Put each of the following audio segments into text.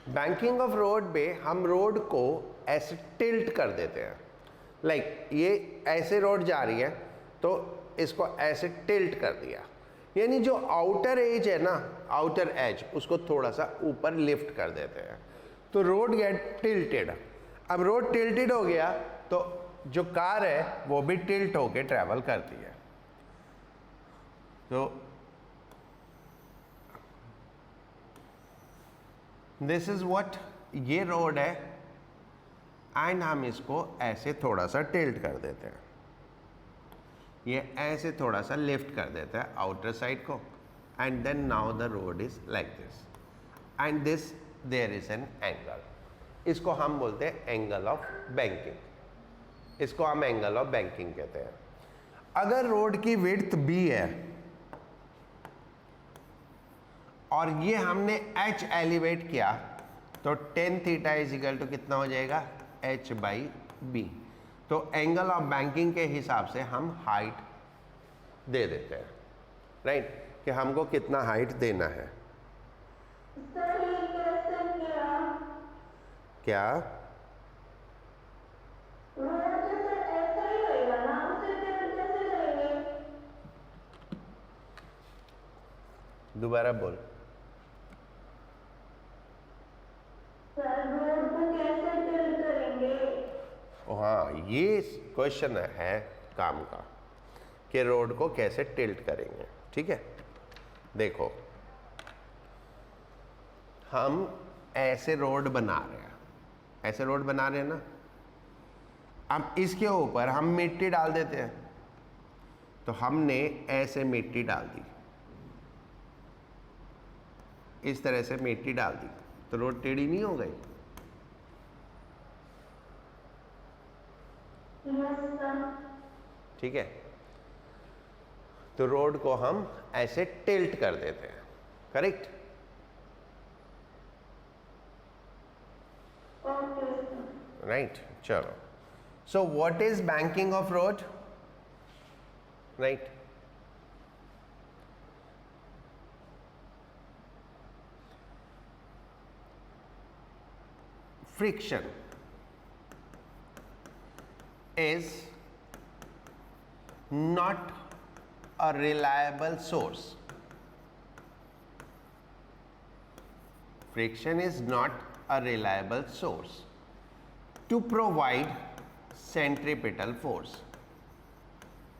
Banking of road पे हम road को ऐसे टिल्ट कर देते हैं, लाइक ये ऐसे रोड जा रही है तो इसको ऐसे टिल्ट कर दिया, यानी जो आउटर एज है ना, आउटर एज, उसको थोड़ा सा ऊपर लिफ्ट कर देते हैं तो रोड गेट टिल्टेड। अब रोड टिल्टेड हो गया तो जो कार है वो भी टिल्ट होके ट्रैवल करती है। तो दिस इज व्हाट, ये रोड है एंड हम इसको ऐसे थोड़ा सा टिल्ट कर देते हैं, ये ऐसे थोड़ा सा लिफ्ट कर देता है आउटर साइड को, and then now the road is like this and this there is an angle, इसको हम बोलते हैं एंगल ऑफ बैंकिंग, इसको हम एंगल ऑफ बैंकिंग कहते हैं। अगर रोड की विड्थ बी है और ये हमने h एलिवेट किया तो tan theta is equal to कितना हो जाएगा, h बाई बी। तो एंगल ऑफ बैंकिंग के हिसाब से हम हाइट दे देते हैं, राइट, कि हमको कितना हाइट देना है। क्या दोबारा बोल। हाँ, ये क्वेश्चन है काम का कि रोड को कैसे टिल्ट करेंगे। ठीक है, देखो हम ऐसे रोड बना रहे हैं, ऐसे रोड बना रहे हैं ना, अब इसके ऊपर हम मिट्टी डाल देते हैं, तो हमने ऐसे मिट्टी डाल दी, इस तरह से मिट्टी डाल दी तो रोड टेढ़ी नहीं हो गई। ठीक है, तो रोड को हम ऐसे टिल्ट कर देते हैं, करेक्ट। राइट, चलो, so what is banking of road, right. Friction is not a reliable source. Friction is not a reliable source to provide centripetal force.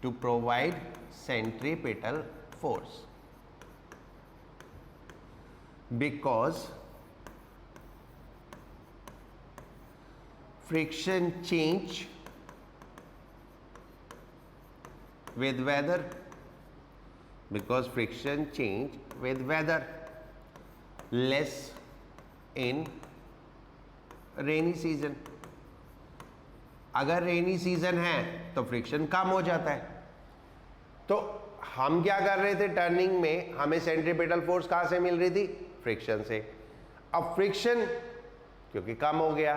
To provide centripetal force, because friction change with weather, because friction change with weather, less in rainy season। अगर rainy season है तो friction कम हो जाता है। तो हम क्या कर रहे थे, टर्निंग में हमें सेंट्रीपिटल फोर्स कहां से मिल रही थी, फ्रिक्शन से। अब फ्रिक्शन क्योंकि कम हो गया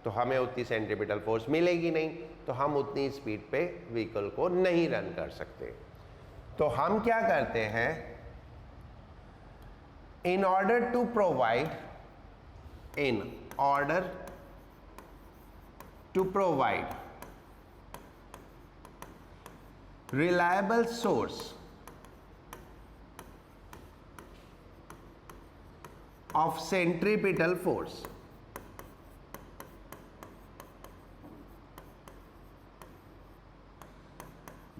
तो हमें उतनी सेंट्रीपिटल फोर्स मिलेगी नहीं, तो हम उतनी स्पीड पे व्हीकल को नहीं रन कर सकते। तो हम क्या करते हैं, in order to provide reliable source of centripetal force,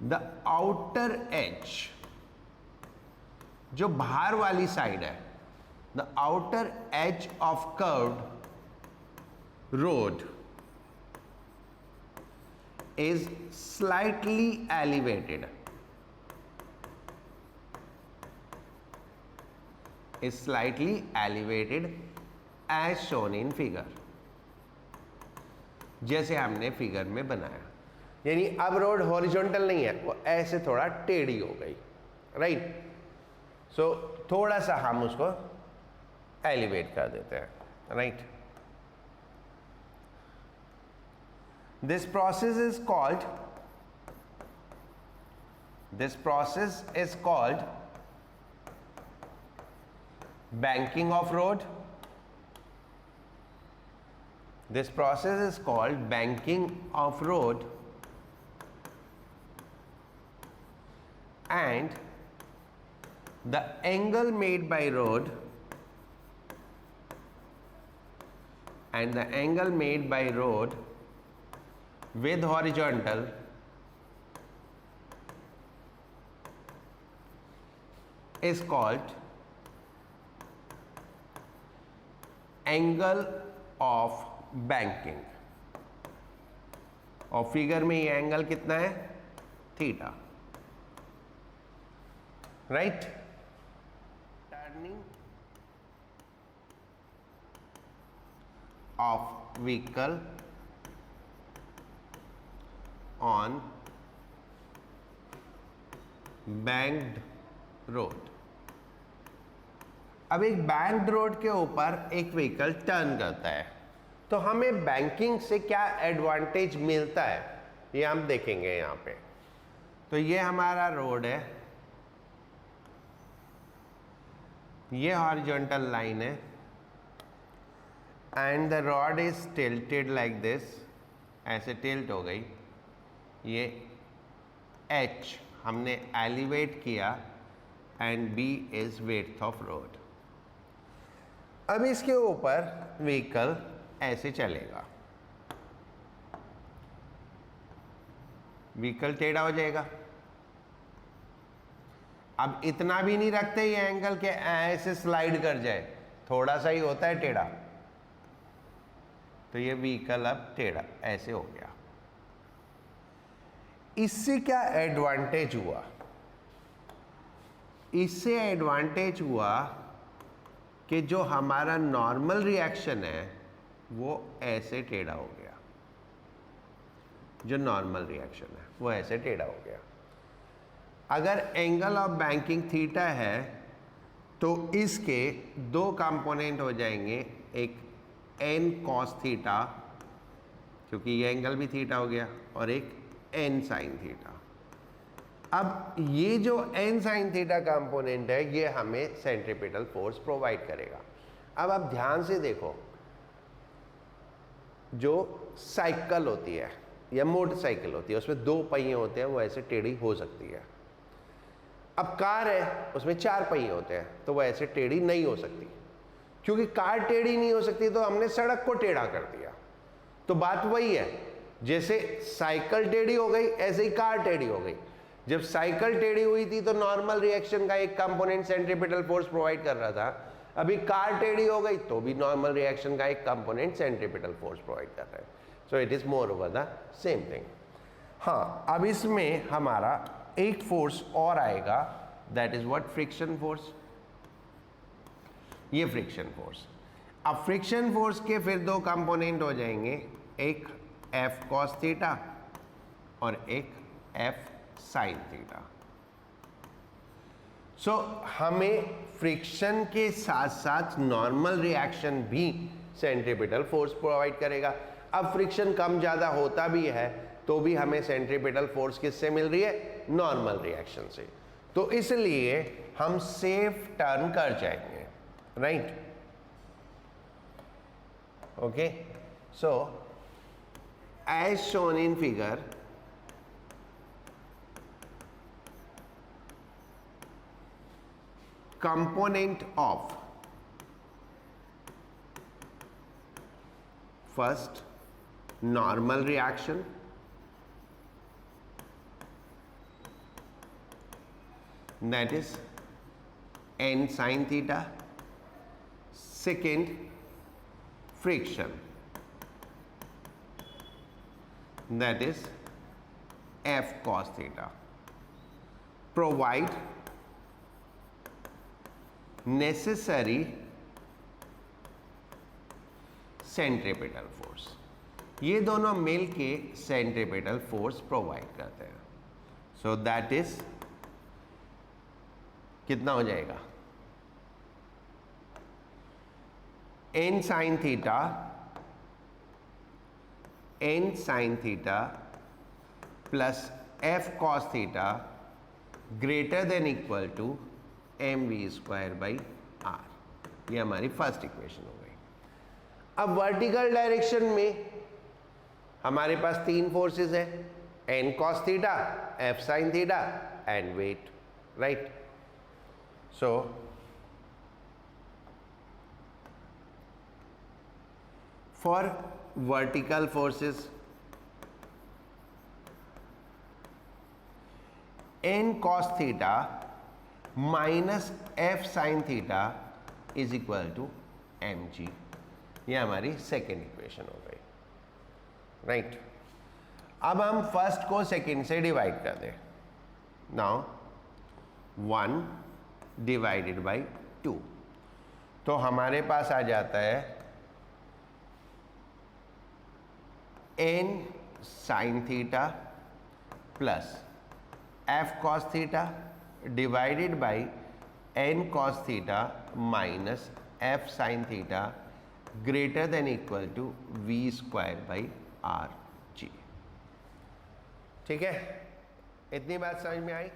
the outer edge, जो बाहर वाली साइड है, the outer edge of curved road is slightly elevated, as shown in figure, जैसे हमने फिगर में बनाया। यानी अब रोड हॉरिजॉन्टल नहीं है, वो ऐसे थोड़ा टेढ़ी हो गई, राइट। सो थोड़ा सा हम उसको एलिवेट कर देते हैं, right. This process is called banking of road, This process is called banking of road, and the angle made by road with horizontal is called angle of banking. और फिगर में ये एंगल कितना है? Theta, right? Turning of vehicle on banked road. अब एक banked road के ऊपर एक व्हीकल टर्न करता है, तो हमें बैंकिंग से क्या एडवांटेज मिलता है ये हम देखेंगे यहाँ पे। तो ये हमारा रोड है, ये हॉरिजॉन्टल लाइन है, and the rod is tilted like this, ऐसे टिल्ट हो गई। ये H हमने एलिवेट किया, and B is width of road. अब इसके ऊपर व्हीकल ऐसे चलेगा, व्हीकल टेढ़ा हो जाएगा। अब इतना भी नहीं रखते ये एंगल के ऐसे स्लाइड कर जाए, थोड़ा सा ही होता है टेढ़ा, तो ये व्हीकल अब टेढ़ा ऐसे हो गया। इससे क्या एडवांटेज हुआ? इससे एडवांटेज हुआ कि जो हमारा नॉर्मल रिएक्शन है वो ऐसे टेढ़ा हो गया, जो नॉर्मल रिएक्शन है वो ऐसे टेढ़ा हो गया। अगर एंगल ऑफ बैंकिंग थीटा है तो इसके दो कंपोनेंट हो जाएंगे, एक n cos थीटा, क्योंकि ये एंगल भी थीटा हो गया, और एक n sin थीटा। अब ये जो n sin थीटा कंपोनेंट है ये हमें सेंट्रीपिटल फोर्स प्रोवाइड करेगा। अब आप ध्यान से देखो, जो साइकिल होती है या मोटरसाइकिल होती है उसमें दो पहिए होते हैं, वो ऐसे टेढ़ी हो सकती है। अब कार है उसमें चार पहिए होते हैं, तो वो ऐसे टेढ़ी नहीं हो सकती। क्योंकि कार टेढ़ी नहीं हो सकती तो हमने सड़क को टेढ़ा कर दिया। तो बात वही है, जैसे साइकिल टेढ़ी हो गई ऐसे ही कार टेढ़ी हो गई। जब साइकिल टेढ़ी हुई थी तो नॉर्मल रिएक्शन का एक कंपोनेंट सेंट्रीपिटल फोर्स प्रोवाइड कर रहा था, अभी कार टेढ़ी हो गई तो भी नॉर्मल रिएक्शन का एक कंपोनेंट सेंट्रीपिटल फोर्स प्रोवाइड कर रहा है। So it is more over the same thing. हाँ, अब इसमें हमारा एक फोर्स और आएगा, that is what? Friction force. ये फ्रिक्शन फोर्स। अब फ्रिक्शन फोर्स के फिर दो कंपोनेंट हो जाएंगे, एक F cos थीटा और एक F sin थीटा। सो हमें फ्रिक्शन के साथ साथ नॉर्मल रिएक्शन भी सेंट्रीपिटल फोर्स प्रोवाइड करेगा। अब फ्रिक्शन कम ज़्यादा होता भी है तो भी हमें सेंट्रीपिटल फोर्स किससे मिल रही है? नॉर्मल रिएक्शन से। तो इसलिए हम सेफ टर्न कर जाएंगे, right? Okay, so as shown in figure, component of first normal reaction, that is n sin theta, second friction, that is F cos theta, provide necessary centripetal force. ये दोनों मिल के centripetal force provide करते हैं। So that is कितना हो जाएगा? n sin theta plus F cos theta greater than equal to mv square by R. ये हमारी फर्स्ट इक्वेशन हो गई। अब वर्टिकल डायरेक्शन में हमारे पास तीन फोर्सेस है, N cos theta, F sine theta and weight, right? So for vertical forces N cos theta minus F sine theta is equal to M G. ये हमारी सेकेंड इक्वेशन हो गई, राइट? अब हम फर्स्ट को सेकेंड से divide कर दें। नाउ 1 डिवाइडेड बाई 2, तो हमारे पास आ जाता है N sine theta plus F cos theta divided by N cos theta minus F sine theta greater than equal to V square by R G. ठीक है, इतनी बात समझ में आई?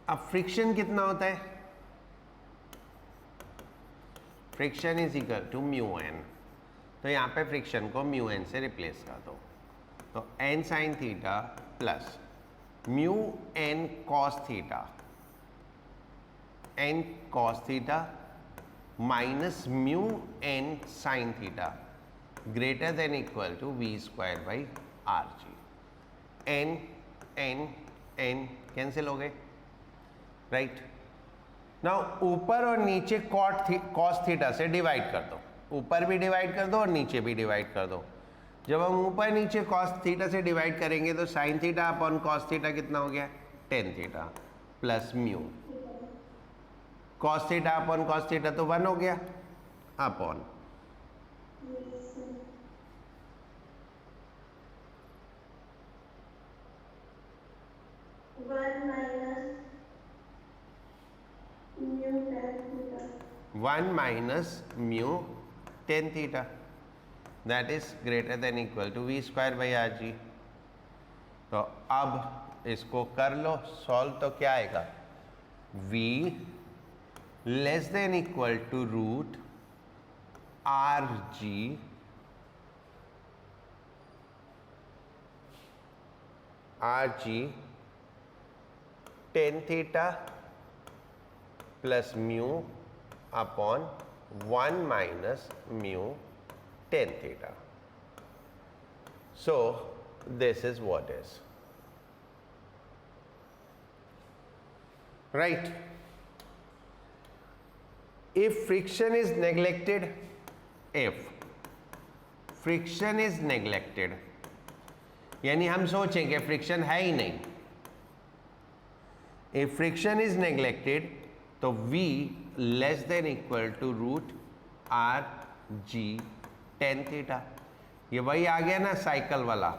अब फ्रिक्शन कितना होता है? Friction is equal to mu N, तो यहाँ पे फ्रिक्शन को म्यू एन से रिप्लेस कर दो, तो N sine theta plus mu N cos theta, N cos theta minus mu N sine theta greater than equal to V square by R G. N N N cancel हो गए, right? Now ऊपर और नीचे cos theta से divide कर दो, ऊपर भी डिवाइड कर दो और नीचे भी डिवाइड कर दो। जब हम ऊपर नीचे कॉस थीटा से डिवाइड करेंगे तो sine theta upon cos theta कितना हो गया? Tan theta plus mu, cos theta upon cos theta तो 1 हो गया, upon one minus mu tan theta that is greater than equal to V square by R G. तो अब इसको कर लो सॉल्व, तो क्या आएगा? v less than equal to root R G tan theta plus mu upon 1 minus mu tan theta. So this is what is, right? If friction is neglected, यानी हम सोचें कि फ्रिक्शन है ही नहीं, if friction is neglected तो v less than equal to root R G tan theta. ये वही आ गया ना साइकिल वाला,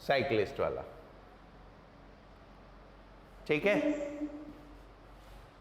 साइक्लिस्ट वाला, ठीक है?